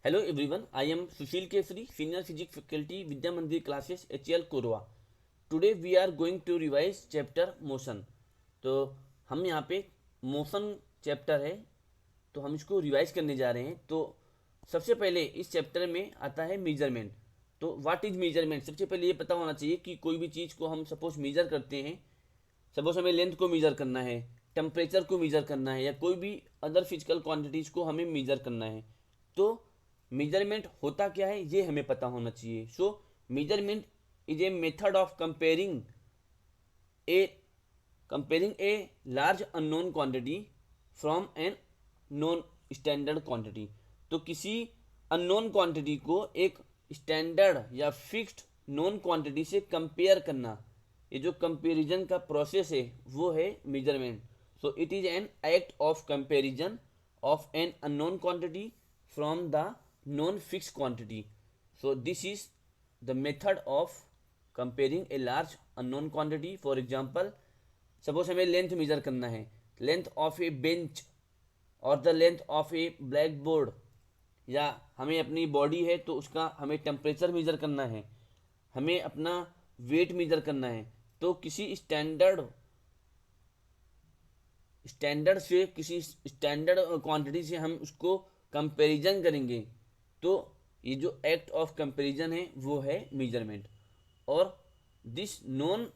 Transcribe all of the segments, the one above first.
Hello everyone, I am Sushil Kesari, Senior Physics Faculty, Vidya Mandir Classes, HL Korwa. Today we are going to revise chapter motion. तो हम यहाँ पे motion chapter है, तो हम इसको रिवाइज करने जा रहे हैं। तो सबसे पहले इस चैप्टर में आता है मेजरमेंट। तो व्हाट इज मेजरमेंट, सबसे पहले ये पता होना चाहिए कि कोई भी चीज़ को हम सपोज मेजर करते हैं, सपोज हमें लेंथ को मेजर करना है, टेम्परेचर को मेजर करना है, या कोई भी अदर फिजिकल क्वांटिटीज़ को हमें मेजर करना है, तो मेजरमेंट होता क्या है ये हमें पता होना चाहिए। So measurement is a method of a large unknown quantity from an known standard quantity. तो किसी अननोन क्वांटिटी को एक स्टैंडर्ड या फिक्स्ड नॉन क्वांटिटी से कंपेयर करना, ये जो कंपेरिजन का प्रोसेस है वो है measurement. So it is an act of comparison of an unknown quantity from the known fix quantity. So this is the method of comparing a large unknown quantity. For example, suppose हमें length major करना है, length of A bench और the length of A black board, या हमें अपनी body है तो उसका हमें टेम्परेचर मेजर करना है, हमें अपना वेट मेजर करना है। तो किसी स्टैंडर्ड क्वांटिटी से हम उसको कंपैरिजन करेंगे, तो ये जो एक्ट ऑफ कंपैरिजन है वो है मेजरमेंट। और this known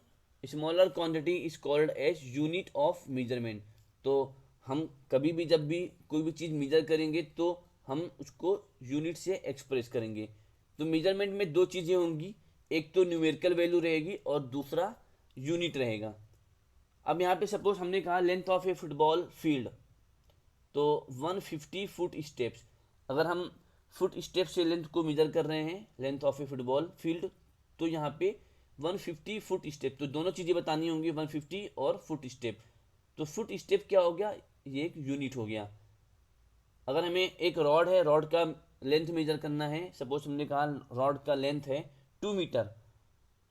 smaller quantity is called as unit of measurement. तो हम कभी भी जब भी कोई भी चीज़ मेजर करेंगे तो हम उसको यूनिट से एक्सप्रेस करेंगे। तो मेजरमेंट में दो चीज़ें होंगी, एक तो न्यूमेरिकल वैल्यू रहेगी और दूसरा यूनिट रहेगा। अब यहाँ पे सपोज हमने कहा length of A football field, तो 150 फुट स्टेप्स। अगर हम फुट स्टेप से लेंथ को मेजर कर रहे हैं, length of A football field, तो यहाँ पे 150 फुट स्टेप, तो दोनों चीज़ें बतानी होंगी, 150 और फुट स्टेप। तो फुट स्टेप क्या हो गया, ये एक यूनिट हो गया। अगर हमें एक रॉड है, रॉड का लेंथ मेजर करना है, सपोज हमने कहा रॉड का लेंथ है 2 मीटर,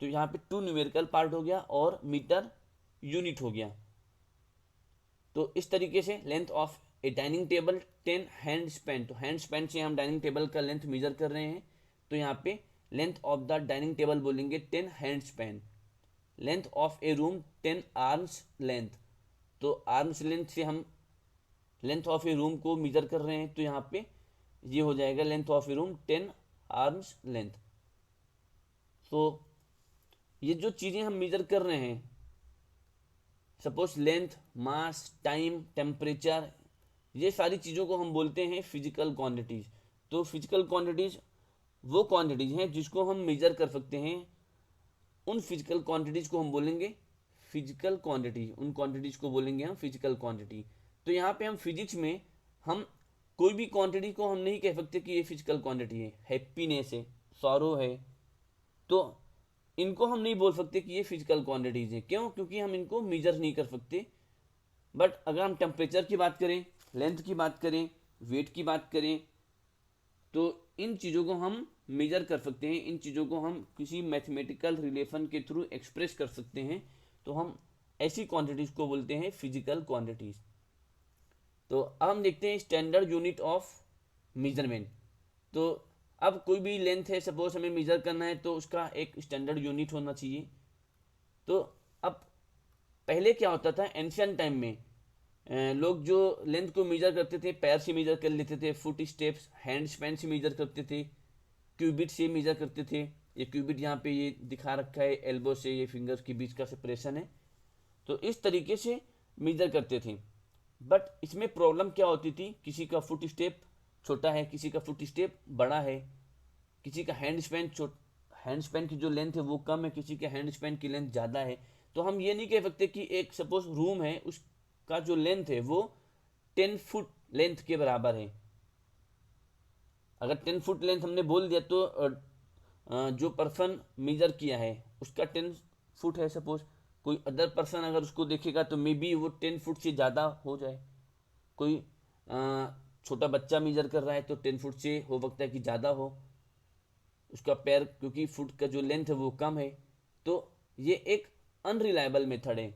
तो यहाँ पे 2 न्यूमेरिकल पार्ट हो गया और मीटर यूनिट हो गया। तो इस तरीके से length of A dining table 10 hand span, तो हैंड स्पैन से हम डाइनिंग टेबल का लेंथ मेजर कर रहे हैं, तो यहाँ पे length of the dining table बोलेंगे 10 hand span. Length of A room 10 arms length, तो आर्म्स लेंथ से हम लेंथ ऑफ ए रूम को मेजर कर रहे हैं, तो यहाँ पे ये हो जाएगा length of A room 10 arms length. तो ये जो चीज़ें हम मेजर कर रहे हैं, सपोज लेंथ, मास, टाइम, टेम्परेचर, ये सारी चीज़ों को हम बोलते हैं फिजिकल क्वांटिटीज़। तो फिजिकल क्वांटिटीज़ वो क्वांटिटीज़ हैं जिसको हम मेजर कर सकते हैं, उन फिजिकल क्वांटिटीज़ को हम बोलेंगे फिजिकल क्वांटिटी, उन क्वांटिटीज़ को बोलेंगे हम फिजिकल क्वांटिटी। तो यहाँ पे हम फिजिक्स में हम कोई भी क्वांटिटी को हम नहीं कह सकते कि ये फिजिकल क्वांटिटी है। हैप्पीनेस है, सॉरो है, तो इनको हम नहीं बोल सकते कि ये फिजिकल क्वांटिटीज़ हैं। क्यों? क्योंकि हम इनको मेजर नहीं कर सकते। बट अगर हम टेम्परेचर की बात करें, लेंथ की बात करें, वेट की बात करें, तो इन चीज़ों को हम मेजर कर सकते हैं, इन चीज़ों को हम किसी मैथमेटिकल रिलेशन के थ्रू एक्सप्रेस कर सकते हैं। तो हम ऐसी क्वांटिटीज़ को बोलते हैं फिजिकल क्वांटिटीज़। तो अब हम देखते हैं स्टैंडर्ड यूनिट ऑफ मेजरमेंट। तो अब कोई भी लेंथ है, सपोज हमें मेजर करना है, तो उसका एक स्टैंडर्ड यूनिट होना चाहिए। तो अब पहले क्या होता था, एंशियंट टाइम में लोग जो लेंथ को मेजर करते थे पैर से मेजर कर लेते थे, फुट स्टेप्स हैंड स्पैन से मेजर करते थे, क्यूबिट से मेजर करते थे। ये क्यूबिट यहाँ पे ये दिखा रखा है, एल्बो से ये फिंगर्स के बीच का सेपरेशन है। तो इस तरीके से मेजर करते थे। बट इसमें प्रॉब्लम क्या होती थी, किसी का फुट स्टेप छोटा है, किसी का फुट स्टेप बड़ा है, किसी का हैंड स्पैन की जो लेंथ है वो कम है, किसी के हैंड स्पैन की लेंथ ज़्यादा है। तो हम ये नहीं कह सकते कि एक सपोज रूम है, उसका जो लेंथ है वो 10 फुट लेंथ के बराबर है। अगर 10 फुट लेंथ हमने बोल दिया तो जो पर्सन मेजर किया है उसका 10 फुट है, सपोज कोई अदर पर्सन अगर उसको देखेगा तो मे बी वो 10 फुट से ज़्यादा हो जाए। कोई छोटा बच्चा मेजर कर रहा है तो 10 फुट से हो सकता है कि ज़्यादा हो उसका पैर, क्योंकि फुट का जो लेंथ है वो कम है। तो ये एक अनरिलायबल मेथड है।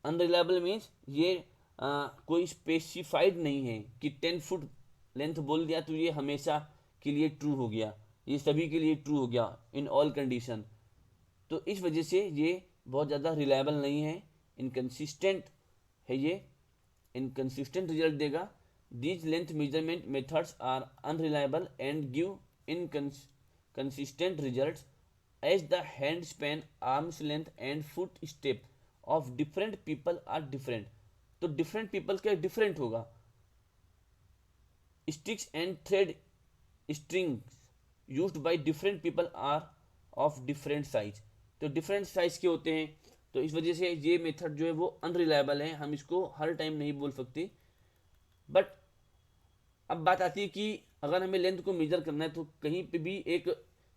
अनरिलायबल मीन्स ये कोई स्पेसिफाइड नहीं है कि 10 फुट लेंथ बोल दिया तो ये हमेशा के लिए ट्रू हो गया, ये सभी के लिए ट्रू हो गया इन ऑल कंडीशन। तो इस वजह से ये बहुत ज़्यादा रिलायबल नहीं है, इनकन्सिस्टेंट है, ये इनकन्सिस्टेंट रिजल्ट देगा। These length measurement methods are unreliable and give inconsistent results as the hand span, arms length and foot step of different people are different. तो डिफरेंट पीपल का डिफरेंट होगा। Sticks and thread strings used by different people are of different size. तो different size के होते हैं, तो इस वजह से ये मेथड जो है वो अनरिलायबल है, हम इसको हर टाइम नहीं बोल सकते। बट अब बात आती है कि अगर हमें लेंथ को मेजर करना है तो कहीं पे भी एक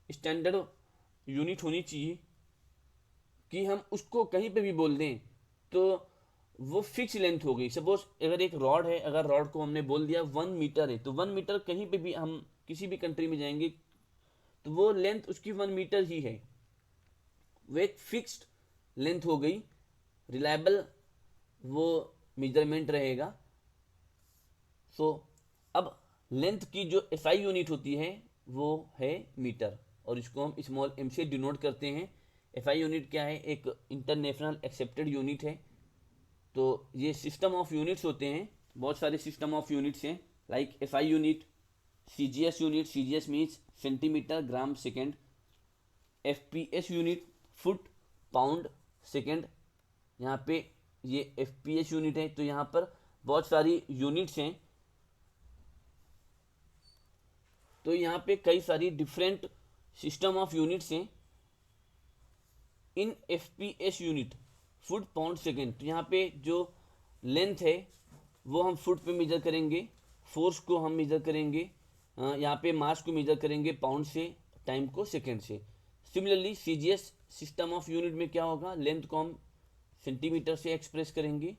स्टैंडर्ड यूनिट होनी चाहिए कि हम उसको कहीं पे भी बोल दें तो वो फिक्स लेंथ हो गई। सपोज अगर एक रॉड है, अगर रॉड को हमने बोल दिया 1 मीटर है, तो 1 मीटर कहीं पे भी हम किसी भी कंट्री में जाएंगे तो वो लेंथ उसकी 1 मीटर ही है, वो एक फिक्स्ड लेंथ हो गई, रिलायबल वो मेजरमेंट रहेगा। सो अब लेंथ की जो एसआई यूनिट होती है वो है मीटर, और इसको हम स्मॉल एम से डिनोट करते हैं। एसआई यूनिट क्या है, एक इंटरनेशनल एक्सेप्टेड यूनिट है। तो ये सिस्टम ऑफ यूनिट्स होते हैं, बहुत सारे सिस्टम ऑफ यूनिट्स हैं, like SI unit, CGS unit, CGS means centimetre gram second, FPS unit foot pound second. यहाँ पे ये एफपीएस यूनिट है, तो यहाँ पर बहुत सारी यूनिट्स हैं, तो यहाँ पे कई सारी डिफरेंट सिस्टम ऑफ यूनिट्स हैं। In FPS unit foot pound second, तो यहाँ पे जो लेंथ है वो हम फुट पे मेजर करेंगे, फोर्स को हम मेजर करेंगे, यहाँ पे मास को मेजर करेंगे पाउंड से, टाइम को सेकेंड से। Similarly CGS system of unit में क्या होगा, लेंथ को हम सेंटीमीटर से एक्सप्रेस करेंगे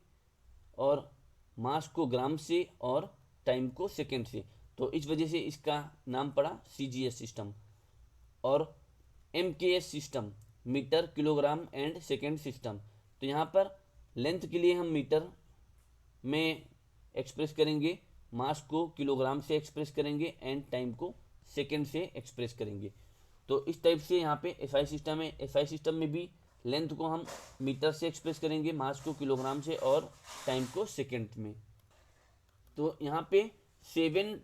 और मास को ग्राम से और टाइम को सेकेंड से। तो इस वजह से इसका नाम पड़ा सीजीएस सिस्टम। और MKS system, metre kilogram and second system, तो यहाँ पर लेंथ के लिए हम मीटर में एक्सप्रेस करेंगे, मास को किलोग्राम से एक्सप्रेस करेंगे एंड टाइम को सेकेंड से एक्सप्रेस करेंगे। तो इस टाइप से यहाँ पे एसआई सिस्टम है। एसआई सिस्टम में भी लेंथ को हम मीटर से एक्सप्रेस करेंगे, मास को किलोग्राम से और टाइम को सेकेंड में। तो यहाँ पे 7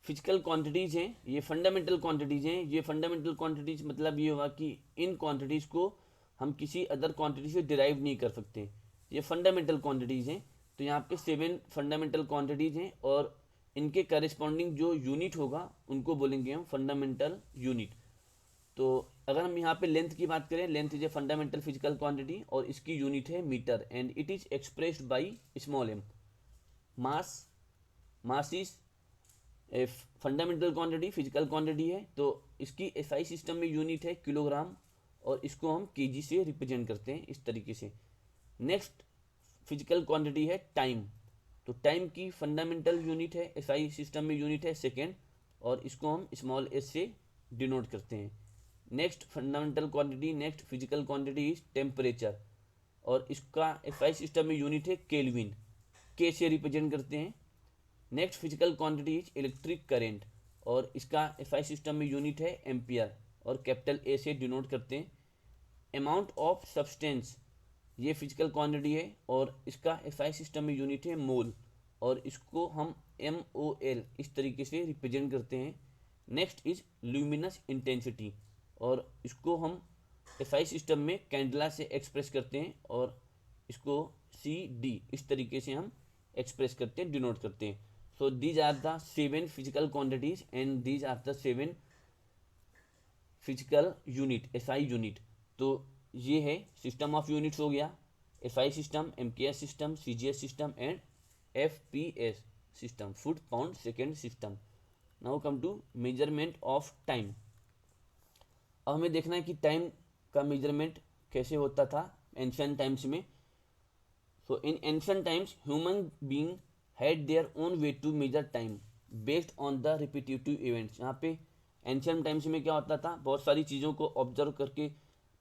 फिजिकल क्वांटिटीज़ हैं, ये फंडामेंटल क्वांटिटीज़ हैं। ये फंडामेंटल क्वांटिटीज़ मतलब ये हुआ कि इन क्वांटिटीज़ को हम किसी अदर क्वांटिटी से डिराइव नहीं कर सकते, ये फंडामेंटल क्वांटिटीज़ हैं। तो यहाँ पे 7 फंडामेंटल क्वांटिटीज़ हैं और इनके करस्पॉन्डिंग जो यूनिट होगा उनको बोलेंगे हम फंडामेंटल यूनिट। तो अगर हम यहाँ पे लेंथ की बात करें, length is a fundamental physical quantity और इसकी यूनिट है metre and it is expressed by small M. Mass is a fundamental quantity, physical quantity है, तो इसकी एसआई सिस्टम में यूनिट है किलोग्राम और इसको हम केजी से रिप्रेजेंट करते हैं इस तरीके से। नेक्स्ट फिजिकल क्वांटिटी है टाइम, तो टाइम की फंडामेंटल यूनिट है एसआई सिस्टम में यूनिट है सेकेंड और इसको हम स्मॉल एस से डिनोट करते हैं। Next fundamental quantity, next physical quantity is temperature और इसका एसआई सिस्टम में यूनिट है केल्विन, के से रिप्रेजेंट करते हैं। Next physical quantity is electric current और इसका एसआई सिस्टम में यूनिट है एम्पियर और कैपिटल ए से डिनोट करते हैं। अमाउंट ऑफ सब्सटेंस, ये फिजिकल क्वांटिटी है और इसका एसआई सिस्टम में यूनिट है मोल और इसको हम MOL इस तरीके से रिप्रेजेंट करते हैं। नेक्स्ट इज ल्यूमिनस इंटेंसिटी और इसको हम एसआई सिस्टम में कैंडला से एक्सप्रेस करते हैं और इसको CD इस तरीके से हम एक्सप्रेस करते हैं, डिनोट करते हैं। So these are the 7 physical quantities and these are the 7 physical unit, SI unit. तो ये है सिस्टम ऑफ यूनिट्स हो गया, SI system, MKS system, CGS system and FPS system, foot pound second system. Now come to measurement of time. अब हमें देखना है कि टाइम का मेजरमेंट कैसे होता था एंशिएंट टाइम्स में। So in ancient times human being had their own way to measure time based on the repetitive events. यहाँ पे एंशिएंट टाइम्स में क्या होता था, बहुत सारी चीज़ों को ऑब्जर्व करके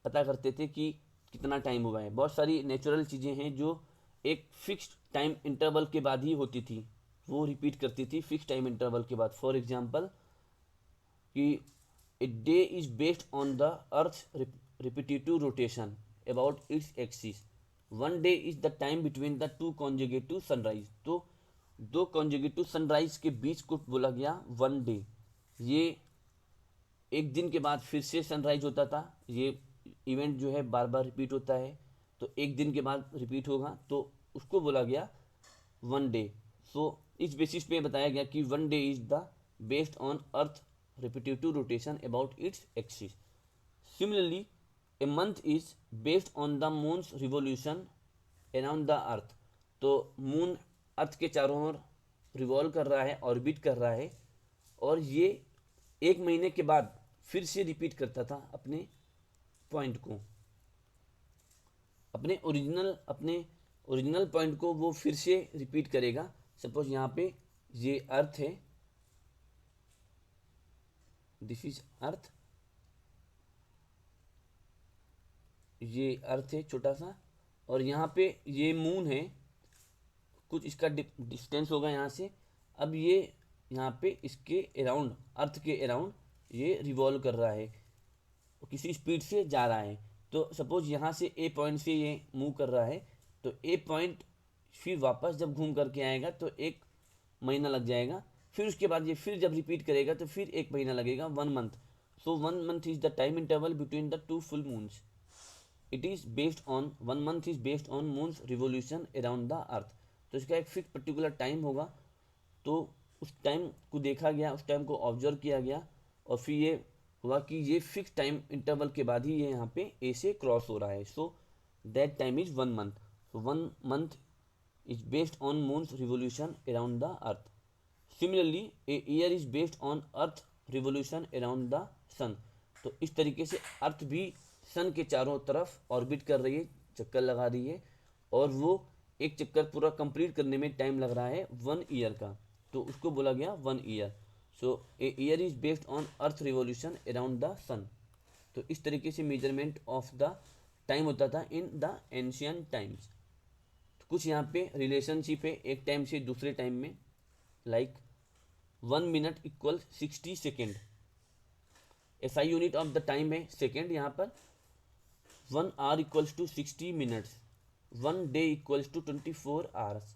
पता करते थे कि कितना टाइम हुआ है। बहुत सारी नेचुरल चीज़ें हैं जो एक फिक्स्ड टाइम इंटरवल के बाद ही होती थी, वो रिपीट करती थी फिक्स टाइम इंटरवल के बाद। फॉर एग्जांपल कि a day is based on the earth repetitive rotation about its axis, one day is the time between the two conjugative sunrise. तो दो कॉन्जुगेटिव सनराइज के बीच को बोला गया वन डे। ये एक दिन के बाद फिर से सनराइज होता था, ये इवेंट जो है बार बार रिपीट होता है, तो एक दिन के बाद रिपीट होगा, तो उसको बोला गया वन डे। सो इस बेसिस पे बताया गया कि one day is the based on earth repetitive rotation about its axis. Similarly a month is based on the moons revolution around the अर्थ। तो मून अर्थ के चारों ओर रिवॉल्व कर रहा है, ऑर्बिट कर रहा है, और ये एक महीने के बाद फिर से रिपीट करता था अपने पॉइंट को, अपने ओरिजिनल पॉइंट को वो फिर से रिपीट करेगा। सपोज यहाँ पे ये अर्थ है, दिस इज अर्थ, ये अर्थ है छोटा सा, और यहाँ पे ये मून है, कुछ इसका डिस्टेंस होगा यहाँ से। अब ये यहाँ पे इसके अराउंड, अर्थ के अराउंड ये रिवॉल्व कर रहा है, किसी स्पीड से जा रहा है। तो सपोज यहाँ से ए पॉइंट से ये मूव कर रहा है, तो ए पॉइंट फिर वापस जब घूम करके आएगा तो एक महीना लग जाएगा, फिर उसके बाद ये फिर जब रिपीट करेगा तो फिर एक महीना लगेगा, one month. So one month is the time interval between the two full moons. It is based on, one month is based on moon's revolution around the अर्थ। तो इसका एक फिक्स पर्टिकुलर टाइम होगा, तो उस टाइम को देखा गया, उस टाइम को ऑब्जर्व किया गया, और फिर ये हुआ कि ये फिक्स टाइम इंटरवल के बाद ही ये यहाँ पे ए से क्रॉस हो रहा है। So that time is one month. So one month is based on moon's revolution around the earth. Similarly a year is based on earth revolution around the sun. तो इस तरीके से अर्थ भी सन के चारों तरफ ऑर्बिट कर रही है, चक्कर लगा रही है, और वो एक चक्कर पूरा कंप्लीट करने में टाइम लग रहा है वन ईयर का, तो उसको बोला गया one year. So a year is based on earth revolution around the sun. तो इस तरीके से मेजरमेंट ऑफ द टाइम होता था इन द एंशियंट टाइम्स। तो कुछ यहाँ पे रिलेशनशिप है एक टाइम से दूसरे टाइम में, like 1 minute equal 60 second. SI unit of the time है सेकेंड यहाँ पर। 1 hour equals to 60 minutes, 1 day equals to 24 hours.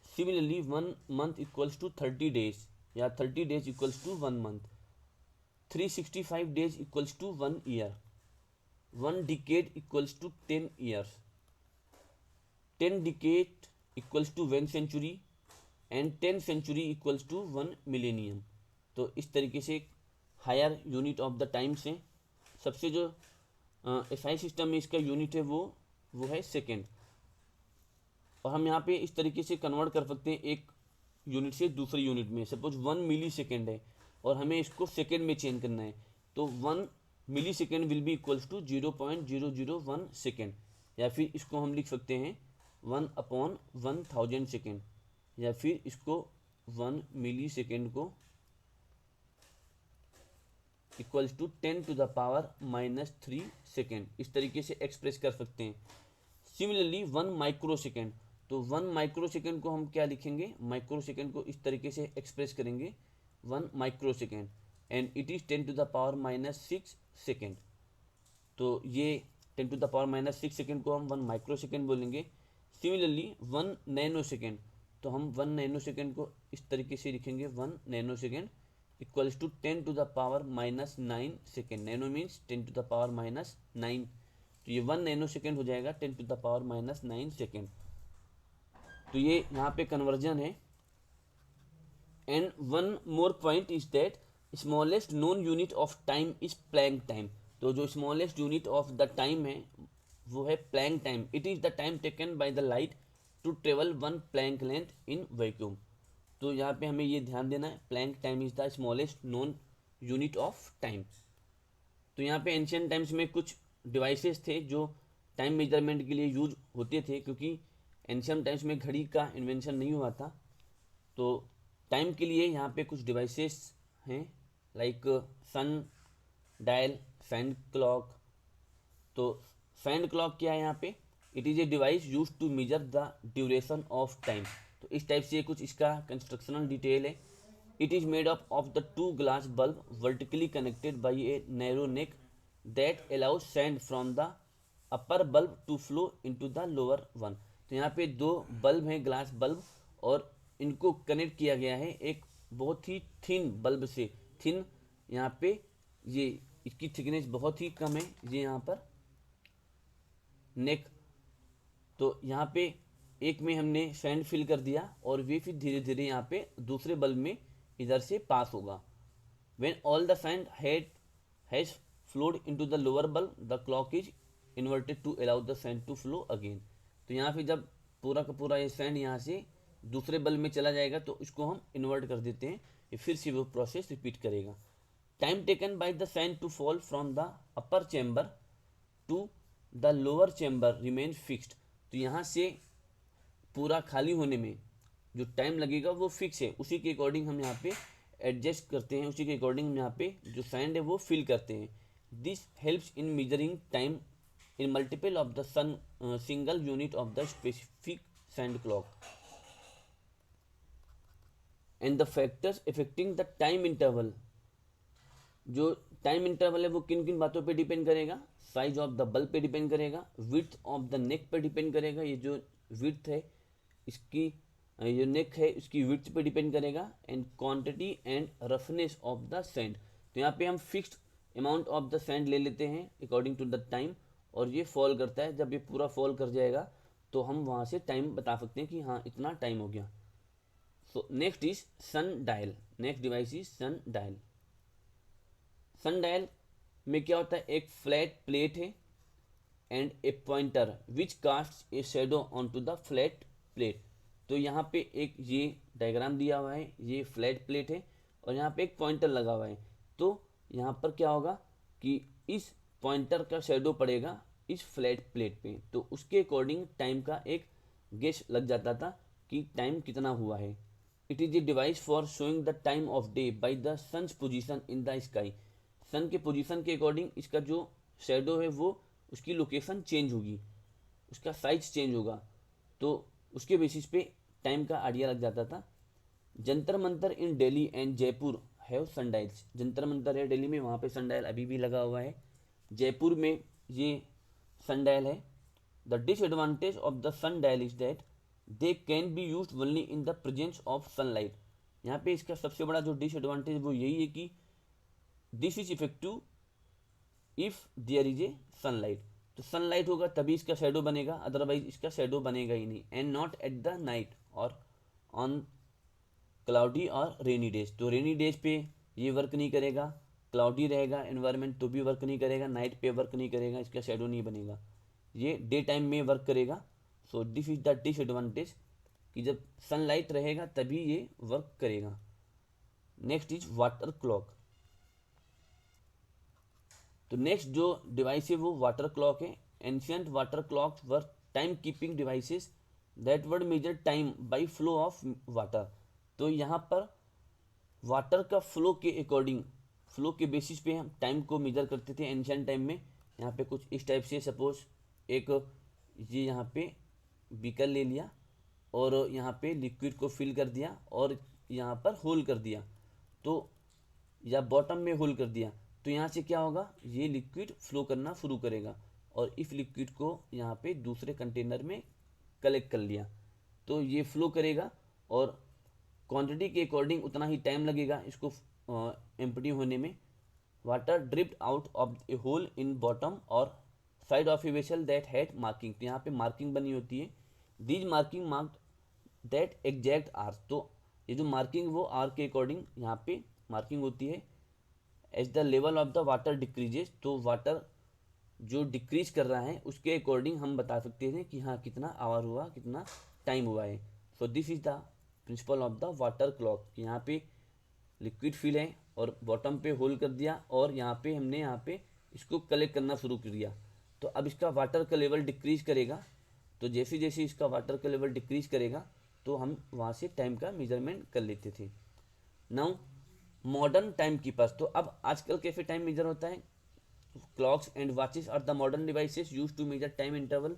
Similarly 1 month equals to 30 days, या 30 days equals to 1 month. 365 days equals to 1 year. 1 decade equals to 10 years. 10 decade equals to 1 century, and 10 century equals to 1 millennium. तो इस तरीके से higher unit of the time से सबसे जो SI system में इसका यूनिट है वो है सेकेंड। और हम यहाँ पे इस तरीके से कन्वर्ट कर सकते हैं एक यूनिट से दूसरे यूनिट में। सपोज 1 मिली सेकेंड है और हमें इसको सेकेंड में चेंज करना है, तो 1 millisecond will be equals to 0.001 second, या फिर इसको हम लिख सकते हैं 1/1000 सेकेंड, या फिर इसको 1 मिली सेकेंड को equals to 10 to the power -3 second, इस तरीके से एक्सप्रेस कर सकते हैं। सिमिलरली 1 माइक्रो सेकेंड, तो 1 माइक्रो सेकेंड को हम क्या लिखेंगे, माइक्रो सेकेंड को इस तरीके से एक्सप्रेस करेंगे 1 microsecond, and it is 10 to the power -6 second. तो ये 10 टू द पावर -6 सेकेंड को हम 1 माइक्रो सेकेंड बोलेंगे। सिमिलरली 1 नैनो सेकेंड, तो हम 1 नैनो सेकेंड को इस तरीके से लिखेंगे 1 nanosecond equals to 10 to the power -9 second. Nano means 10 to the power -9, तो ये 1 नैनो सेकेंड हो जाएगा 10 टू द पावर -9 सेकेंड। तो ये यहाँ पे कन्वर्जन है। And one more point is that smallest known unit of time is Planck time. तो जो smallest unit of the time है वो है Planck time. It is the time taken by the light to travel 1 Planck length in vacuum. तो यहाँ पे हमें ये ध्यान देना है, Planck time is the smallest known unit of time. तो यहाँ पे एंशियंट टाइम्स में कुछ डिवाइसेस थे जो टाइम मेजरमेंट के लिए यूज होते थे, क्योंकि एंशियंट टाइम्स में घड़ी का इन्वेंशन नहीं हुआ था। तो टाइम के लिए यहाँ पे कुछ डिवाइसेस हैं, like sundial, sand clock. तो सैंड क्लॉक क्या है यहाँ पे, it is a device use to measure the duration of time. तो इस टाइप से कुछ इसका कंस्ट्रक्शनल डिटेल है। It is made up of the two glass bulb vertically connected by a narrow neck that allows sand from the upper bulb to flow into the lower one. तो यहाँ पे दो bulb हैं, glass bulb, और इनको connect किया गया है एक बहुत ही थिन बल्ब से। थिन यहाँ पे ये इसकी थिकनेस बहुत ही कम है, ये यहाँ पर नेक। तो यहाँ पे एक में हमने सैंड फिल कर दिया और वे फिर धीरे धीरे यहाँ पे दूसरे बल्ब में इधर से पास होगा। When all the sand has flowed into the lower bulb, the clock is inverted to allow the sand to flow again. तो यहाँ पे जब पूरा का पूरा ये सैंड यहाँ से दूसरे बल्ब में चला जाएगा तो इसको हम इन्वर्ट कर देते हैं, ये फिर से वो प्रोसेस रिपीट करेगा। Time taken by the sand to fall from the upper chamber to the lower chamber remain fixed. तो यहाँ से पूरा खाली होने में जो टाइम लगेगा वो फिक्स है, उसी के अकॉर्डिंग हम यहाँ पे एडजस्ट करते हैं, उसी के अकॉर्डिंग हम यहाँ पे जो सैंड है वो फिल करते हैं। This helps in measuring time in multiple of the single unit of the specific sand clock and the factors affecting the time interval. जो टाइम इंटरवल है वो किन किन बातों पे डिपेंड करेगा? साइज ऑफ द बल्ब पे डिपेंड करेगा, विड्थ ऑफ द नेक पे डिपेंड करेगा, ये जो विड्थ है इसकी, जो नेक है उसकी विड्थ पे डिपेंड करेगा, and quantity and roughness of the sand. तो यहाँ पे हम fixed amount of the sand ले लेते हैं अकॉर्डिंग टू द टाइम, और ये फॉल करता है। जब ये पूरा फॉल कर जाएगा तो हम वहाँ से टाइम बता सकते हैं कि हाँ इतना टाइम हो गया। So next is sundial. Next device is sundial. Sundial में क्या होता है? एक फ्लैट प्लेट है and a pointer which cast a shadow on to the flat plate. तो यहाँ पे एक ये डायग्राम दिया हुआ है, ये फ्लैट प्लेट है और यहाँ पे एक पॉइंटर लगा हुआ है। तो यहाँ पर क्या होगा कि इस पॉइंटर का शेडो पड़ेगा इस फ्लैट प्लेट पे, तो उसके अकॉर्डिंग टाइम का एक गेस लग जाता था कि टाइम कितना हुआ है। It is a device for showing the time of day by the sun's position in the sky. Sun के पोजीशन के अकॉर्डिंग इसका जो शेडो है वो उसकी लोकेशन चेंज होगी, उसका साइज चेंज होगा, तो उसके बेसिस पे टाइम का आइडिया लग जाता था। जंतर मंतर इन दिल्ली एंड जयपुर हैव सनडाइल्स। जंतर मंतर है दिल्ली में, वहाँ पे सनडाइल अभी भी लगा हुआ है। जयपुर में ये सनडाइल है। The disadvantage of the sundial is that they can be use only in the presence of sunlight. यहाँ पे इसका सबसे बड़ा जो डिसएडवांटेज वो यही है कि this is effective if there is a sunlight. तो सनलाइट होगा तभी इसका शेडो बनेगा, अदरवाइज इसका शेडो बनेगा ही नहीं। And not at the night और ऑन क्लाउडी और रेनी डेज। तो रेनी डेज पे ये वर्क नहीं करेगा, क्लाउडी रहेगा एनवायरनमेंट तो भी वर्क नहीं करेगा, नाइट पे वर्क नहीं करेगा, इसका शेडो नहीं बनेगा, ये डे टाइम में वर्क करेगा। So this is the disadvantage कि जब सनलाइट रहेगा तभी ये वर्क करेगा। Next is water clock. तो नेक्स्ट जो डिवाइस है वो वाटर क्लॉक है। Ancient water clocks were time keeping devices that would measure time by flow of water. तो यहाँ पर वाटर का फ्लो के अकॉर्डिंग, फ्लो के बेसिस पे हम टाइम को मेजर करते थे एंशियंट टाइम में। यहाँ पे कुछ इस टाइप से, सपोज एक ये यहाँ पे बीकर ले लिया और यहाँ पे लिक्विड को फिल कर दिया और यहाँ पर होल कर दिया, तो या बॉटम में होल कर दिया, तो यहाँ से क्या होगा, ये लिक्विड फ्लो करना शुरू करेगा और इस लिक्विड को यहाँ पे दूसरे कंटेनर में कलेक्ट कर लिया, तो ये फ्लो करेगा और क्वांटिटी के अकॉर्डिंग उतना ही टाइम लगेगा इसको एम्प्टी होने में। Water dripped out of a hole in bottom और side of a vessel that had marking. तो यहाँ पे मार्किंग बनी होती है। These marking marked that exact hour. तो ये जो मार्किंग वो आर के अकॉर्डिंग यहाँ पे मार्किंग होती है। As the level of the water decreases, तो वाटर जो डिक्रीज कर रहा है उसके अकॉर्डिंग हम बता सकते हैं कि हाँ कितना आवर हुआ, कितना टाइम हुआ है। सो this is the principle of the water clock. यहाँ पे लिक्विड फिल है और बॉटम पे होल कर दिया और यहाँ पे हमने यहाँ पे इसको कलेक्ट करना शुरू कर दिया, तो अब इसका वाटर का लेवल डिक्रीज करेगा। तो जैसे जैसे इसका वाटर का लेवल डिक्रीज करेगा तो हम वहाँ से टाइम का मेजरमेंट कर लेते थे। Now modern time keepers. तो अब आजकल कैसे टाइम मेजर होता है? Clocks and watches are the modern devices use to measure time interval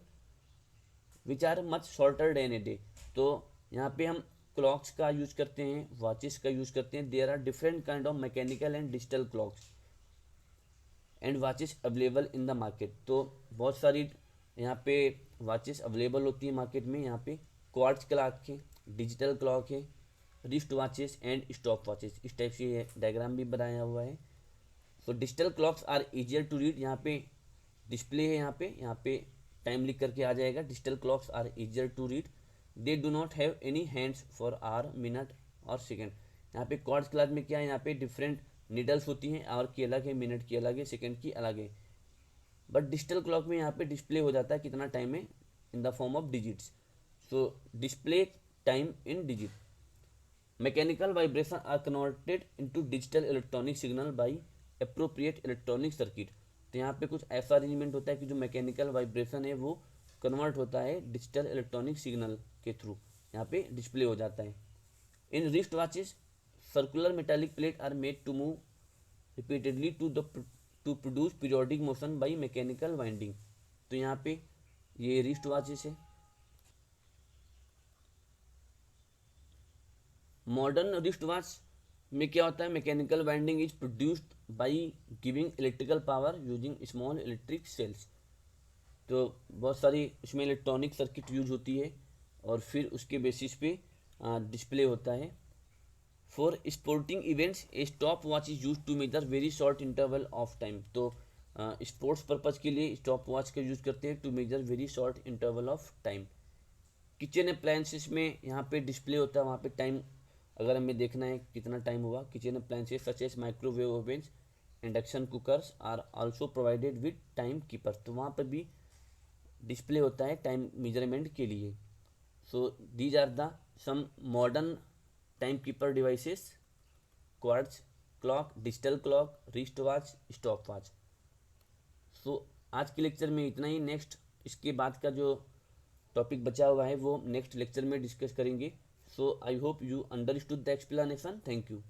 which are much shorter than a day. तो यहाँ पे हम क्लॉक्स का यूज़ करते हैं, वॉचेस का यूज़ करते हैं। There are different kind of mechanical and digital clocks and watches available in the market. तो बहुत सारी यहाँ पे वॉचेस अवेलेबल होती है मार्केट में। यहाँ पे क्वार्ट्ज क्लॉक है, डिजिटल क्लॉक है, wristwatches and stopwatches, इस टाइप से डायग्राम भी बनाया हुआ है। So digital clocks are easier to read, यहाँ पे डिस्प्ले है, यहाँ पे टाइम लिख करके आ जाएगा। Digital clocks are easier to read, they do not have any hands for hour, minute और सेकेंड। यहाँ पे क्वार्ट्ज क्लॉक में क्या है, यहाँ पे डिफरेंट नीडल्स होती हैं, आवर की अलग है, मिनट की अलग है, सेकेंड की अलग है। बट डिजिटल क्लॉक में यहाँ पे डिस्प्ले हो जाता है कितना टाइम है in the form of digits. So display time in digit. Mechanical vibration are converted into digital electronic signal by appropriate electronic circuit. तो यहाँ पे कुछ ऐसा अरेंजमेंट होता है कि जो मैकेनिकल वाइब्रेशन है वो कन्वर्ट होता है डिजिटल इलेक्ट्रॉनिक सिग्नल के थ्रू, यहाँ पे डिस्प्ले हो जाता है। In wrist watches circular metallic plate are made to move repeatedly to produce periodic motion by mechanical winding. तो यहाँ पे ये रिस्ट वॉचेस है। मॉडर्न रिस्ट वॉच में क्या होता है, mechanical winding is produced by giving electrical power using small electric cells. तो बहुत सारी उसमें इलेक्ट्रॉनिक सर्किट यूज होती है और फिर उसके बेसिस पे डिस्प्ले होता है। For sporting events a stopwatch is use to measure very short interval of time. तो स्पोर्ट्स पर्पज़ के लिए स्टॉप वॉच का यूज़ करते हैं to measure very short interval of time. Kitchen appliances में यहाँ पे डिस्प्ले होता है, वहाँ पे टाइम अगर हमें देखना है कितना टाइम हुआ। Kitchen appliances such as microwave ovens, induction cookers are also provided with time keeper. तो वहाँ पर भी डिस्प्ले होता है टाइम मेजरमेंट के लिए। So these are the some modern time keeper devices: quartz clock, digital clock, wrist watch, stop watch. सो आज के लेक्चर में इतना ही। नेक्स्ट इसके बाद का जो टॉपिक बचा हुआ है वो नेक्स्ट लेक्चर में डिस्कस करेंगे। So I hope you understood the explanation. Thank you.